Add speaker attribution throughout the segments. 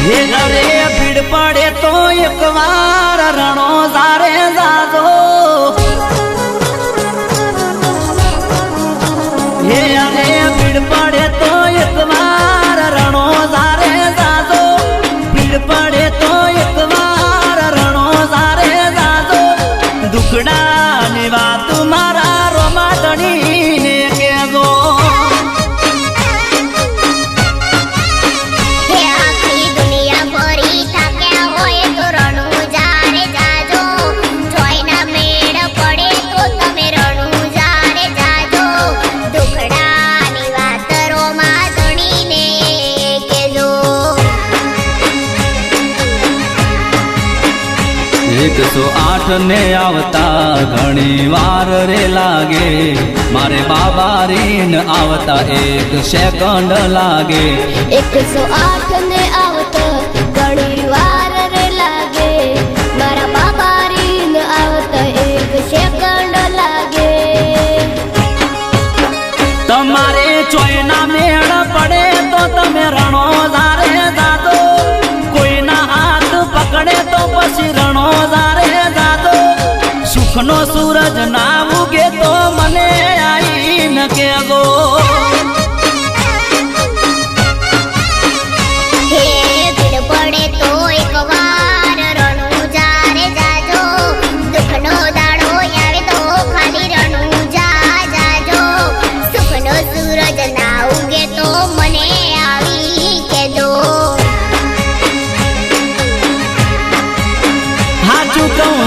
Speaker 1: हे अरे भीड़ पड़े तो एक बार रणो सारे जाजो। हे अरे भीड़ पड़े तो एक बार रणो सारे जाजो। भीड़ पड़े तो एक बार रणो सारे जाजो। दुखड़ा निवा तुम्हारा रोमा धनी ने केजो।
Speaker 2: एक 108 ने आवता घणी वार रे लागे। मारे बाबा रीन आवता 1 सेकंड लागे।
Speaker 3: 108 ने आवता घणी वार रे लागे। मारा बाबा रीन आवता 1 सेकंड लागे।
Speaker 1: तमारे चोयना मेड़ पड़े तो तमे रणो जारे जादो। कोई ना हाथ पकड़े तो पसी रणो जारे जादो। सुखनो सूरज ना उगे तो मने आई न केगो।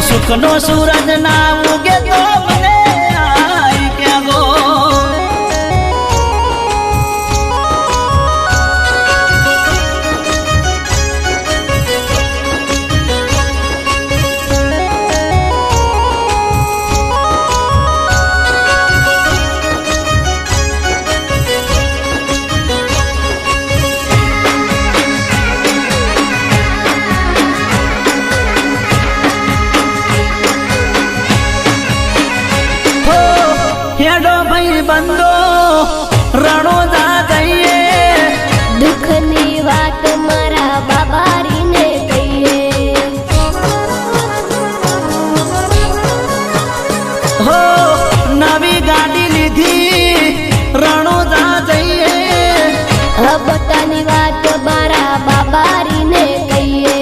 Speaker 1: सुखनो सूरज ना उगे तो मने आई क्या गो। हेडो भाई बंदो रणो जा गईए।
Speaker 3: दुखनी बात मारा बाबा रीने कहिए।
Speaker 1: हो नवी गाड़ी लीधी रणो जा जाइए।
Speaker 3: बतानी बात मारा बाबा रीने कहिए।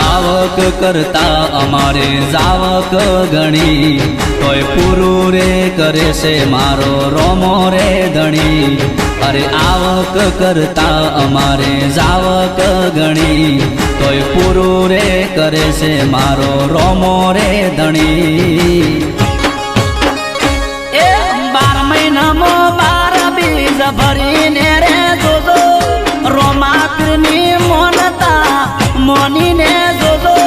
Speaker 2: आवक करता अमारे जावक गणी। तोय पूरू रे करे से मारो रोमो रे धणी। अरे आवक करता अमारे जावक गणी। तोय पूरू रे करे से मारो रोमो रे धणी।
Speaker 1: 12 महीना मो 12 बीज भरीने रे जोजो। रोमा पीरनी मोनता मोनी ने जोजो।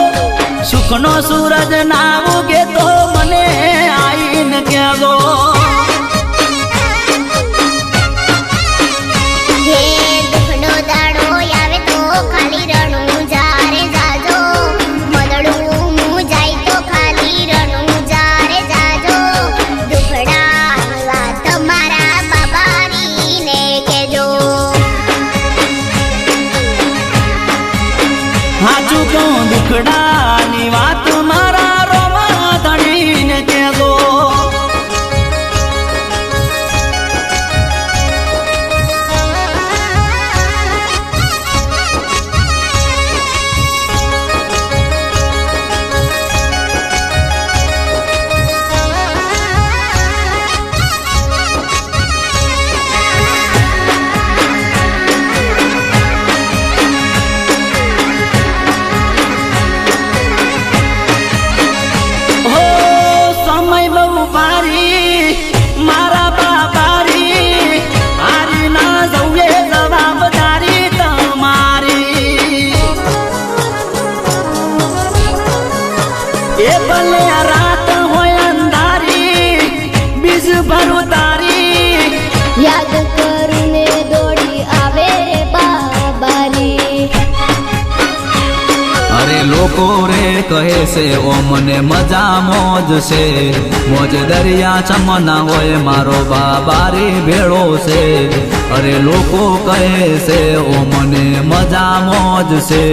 Speaker 1: सुखनो सूरज ना उगे तो मने आई न केगो।
Speaker 3: दुखड़ा
Speaker 2: કહે છે ઓ મને મજા મોજ છે મોજ દરિયા ચમના હોય મારો બાબારી ભેળો છે અરે લોકો કહે છે ઓ મને મજા મોજ છે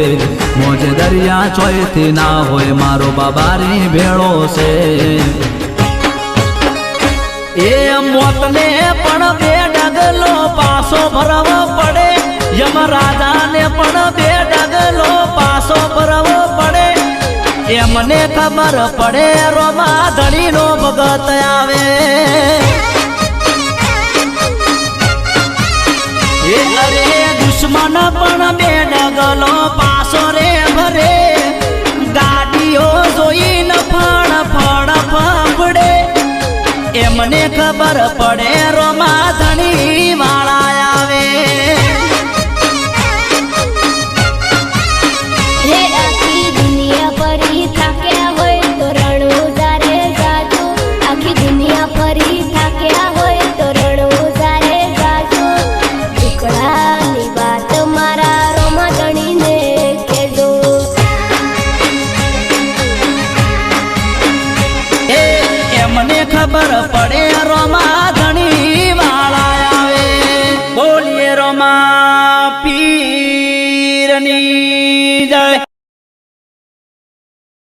Speaker 2: મોજ દરિયા ચોયથી ના હોય મારો બાબારી ભેળો છે
Speaker 1: એ મોતને પણ બે ડગલો પાસો ભરવો પડે યમરાજાને પણ બે ડગલો પાસો ભરવો પડે એમને ખબર પડે રોમા ધણીનો ભગત આવે એ અરે દુશ્મન પણ બે ડગલો પાસો રે ભરે ગાડીઓ જોઈને ફળ ફળ ફાફડે એમને ખબર પડે રોમા ધણી વાળા આવે
Speaker 3: હે આખી દુનિયા ફરી થાક્યા હોય તો રણુજારે જાજો આખી દુનિયા ફરી થાક્યા હોય તો રણુજારે જાજો ટુકડાની વાત મારા રોમા ધણીને કહેજો
Speaker 1: એમને ખબર પડે રોમા ધણી વાળા આવે બોલીએ રોમા પીરની